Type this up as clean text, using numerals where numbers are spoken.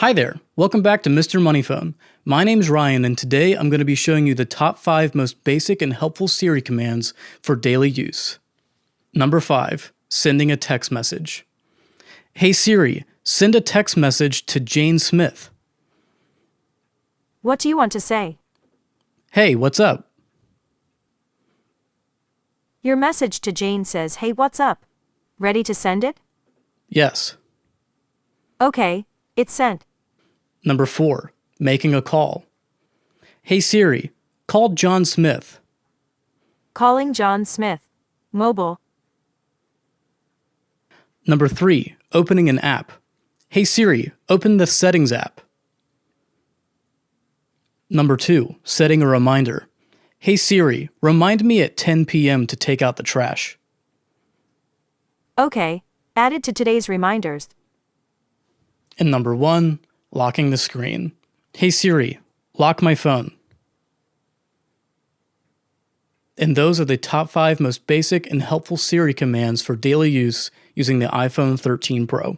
Hi there, welcome back to Mr. Moneyphone. My name's Ryan and today I'm going to be showing you the top 5 most basic and helpful Siri commands for daily use. Number 5. Sending a text message. Hey Siri, send a text message to Jane Smith. What do you want to say? Hey, what's up? Your message to Jane says, "Hey, what's up? Ready to send it?" Yes. Okay, it's sent. Number 4. Making a call. Hey Siri, call John Smith. Calling John Smith. Mobile. Number 3. Opening an app. Hey Siri, open the Settings app. Number 2. Setting a reminder. Hey Siri, remind me at 10 p.m. to take out the trash. Okay, added to today's reminders. And number 1. Locking the screen. Hey Siri, lock my phone. And those are the top 5 most basic and helpful Siri commands for daily use using the iPhone 13 Pro.